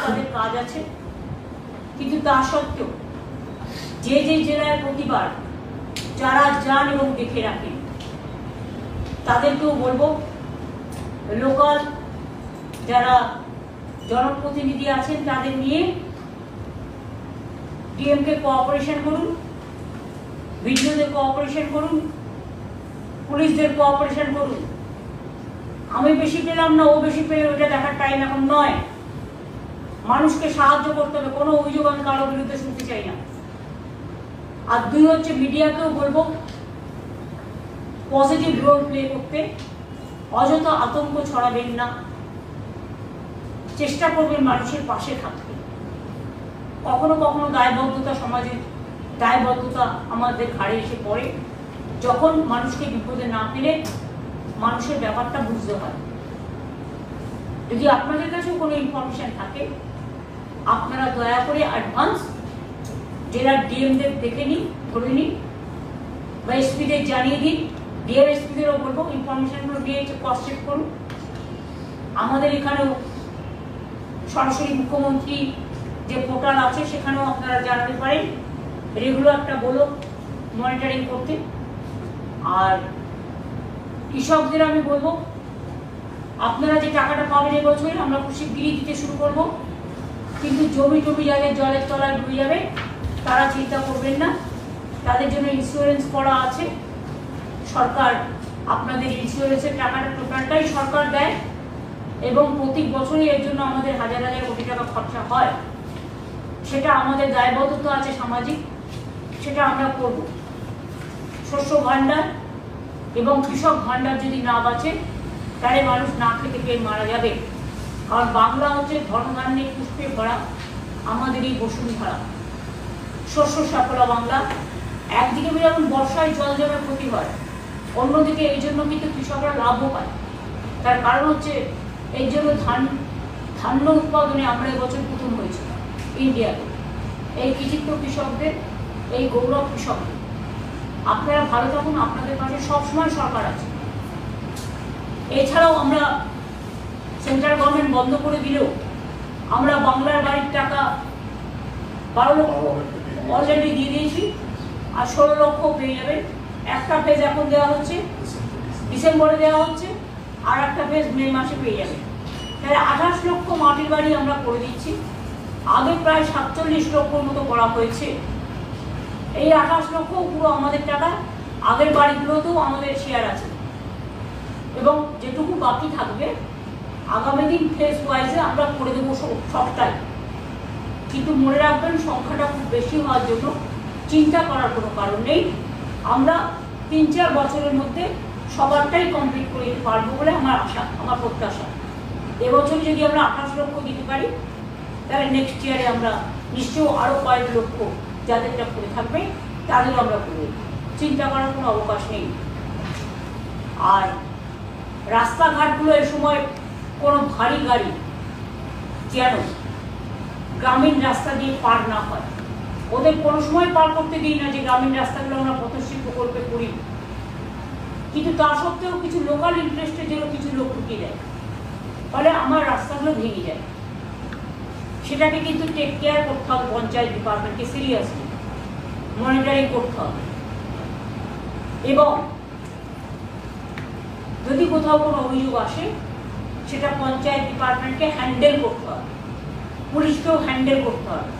তাদের কাজ আছে, কিন্তু তা সত্ত্বেও যে যে জেলায় প্রতিবার যারা যান এবং দেখে রাখেন তাদেরকেও বলবো, লোকাল যারা জনপ্রতিনিধি আছেন তাদের নিয়ে ডিএমকে কোঅপারেশন করুন, ভিডিওদের কোঅপারেশন করুন, পুলিশদের কোঅপারেশন করুন। আমি বেশি পেলাম না, ও বেশি পেলে ওইটা দেখার টাইম এখন নয়। মানুষকে সাহায্য করতে হবে, কোনো অভিযোগ আমি কারোর বিরুদ্ধে শুনতে চাই না। আর দুই হচ্ছে, মিডিয়াকেও বলবো পজিটিভ রোল প্লে করতে, অযথা আতঙ্ক ছড়াবেন না, চেষ্টা করবেন মানুষের পাশে থাকতে। কখনো কখনো দায়বদ্ধতা, সমাজের দায়বদ্ধতা আমাদের ঘাড়ে এসে পড়ে, যখন মানুষকে বিপদে না পেলে মানুষের ব্যাপারটা বুঝতে হয়। যদি আপনাদের কাছেও কোনো ইনফরমেশন থাকে, আপনারা দয়া করে অ্যাডভান্স জেলার ডিএমদের দেখে নিন, ধরে নিন, বা এসপিদের জানিয়ে দিন। ডিআর এসপিদেরও বলবো ইনফরমেশনগুলো দিয়ে ক্রস চেক করুন। আমাদের এখানেও সরাসরি মুখ্যমন্ত্রী যে পোর্টাল আছে সেখানেও আপনারা জানাতে পারেন, রেগুলার একটা বলো মনিটরিং করতে। আর কৃষকদের আমি বলবো, আপনারা যে টাকাটা পাবেন এবছরে আমরা খুব শিগগিরই দিতে শুরু করব, কিন্তু জমি যাদের জলের তলায় ডুবে যাবে তারা চিন্তা করবেন না, তাদের জন্য ইন্স্যুরেন্স করা আছে। সরকার আপনাদের ইন্স্যুরেন্সের টাকাটা টোটালটাই সরকার দেয়, এবং প্রতি বছরই এর জন্য আমাদের হাজার হাজার কোটি টাকা খরচা হয়। সেটা আমাদের দায়বদ্ধতা আছে সামাজিক, সেটা আমরা করব। শস্য ভাণ্ডার এবং কৃষক ভাণ্ডার যদি না বাঁচে তাহলে মানুষ না খেতে পেয়ে মারা যাবে। কারণ বাংলা হচ্ছে ধর্মধান্যে পুষ্পে ভরা আমাদের এই বসুন্ধরা, শস্য সাফলা বাংলা। একদিকে যেমন বর্ষায় জল জমে ক্ষতি হয়, অন্যদিকে এই জন্য কিন্তু কৃষকরা লাভও পায়। তার কারণ হচ্ছে এই জন্য ধান্য উৎপাদনে আমরা এবছর প্রথম হয়েছি ইন্ডিয়াতে। এই কৃতিত্ব কৃষকদের, এই গৌরব কৃষকদের। আপনারা ভালো থাকুন, আপনাদের পাশে সবসময় সরকার আছে। এছাড়াও আমরা সেন্ট্রাল গভর্নমেন্ট বন্ধ করে দিলেও আমরা বাংলার বাড়ির টাকা 12 লক্ষ অলরেডি দিয়ে দিয়েছি, আর 16 লক্ষ পেয়ে যাবেন। একটা ফেজ এখন দেওয়া হচ্ছে, ডিসেম্বরে দেওয়া হচ্ছে, আর একটা ফেজ মে মাসে পেয়ে যাবেন। তাহলে 28 লক্ষ মাটির বাড়ি আমরা করে দিচ্ছি। আগে প্রায় 47 লক্ষর মতো করা হয়েছে। এই 28 লক্ষ পুরো আমাদের টাকা, আগের বাড়িগুলোতেও আমাদের শেয়ার আছে, এবং যেটুকু বাকি থাকবে আগামী দিন ফেজ ওয়াইজে আমরা করে দেবো সবটাই। কিন্তু মনে রাখবেন, সংখ্যাটা খুব বেশি হওয়ার জন্য চিন্তা করার কোনো কারণ নেই। আমরা 3-4 বছরের মধ্যে সবারটাই কমপ্লিট করে দিতে পারবো বলে আমার আশা, আমার প্রত্যাশা। এবছর যদি আমরা 28 লক্ষ দিতে পারি, তাহলে নেক্সট ইয়ারে আমরা নিশ্চয়ই আরও কয়েক লক্ষ যাদেরটা করে থাকবে তাদেরও আমরা করব। চিন্তা করার কোনো অবকাশ নেই। আর রাস্তাঘাটগুলো এ সময় কোনো ভারী গাড়ি যেন গ্রামীণ রাস্তা দিয়ে পার না হয়, ওদের কোনো সময় পার করতে দিই না যে গ্রামীণ রাস্তাগুলো আমরা পথশ্রী প্রকল্পে করি। কিন্তু তা সত্ত্বেও কিছু লোকাল ইন্টারেস্টের জন্য কিছু লোক ঢুকিয়ে দেয়, ফলে আমার রাস্তাগুলো ভেঙে যায়। সেটাকে কিন্তু টেক কেয়ার করতে হবে, পঞ্চায়েত ডিপার্টমেন্টকে সিরিয়াসলি মনিটরিং করতে হবে। এবং যদি কোথাও কোনো অভিযোগ আসে সেটা পঞ্চায়েত ডিপার্টমেন্টকে হ্যান্ডেল করতে হবে, পুলিশকেও হ্যান্ডেল করতে হবে।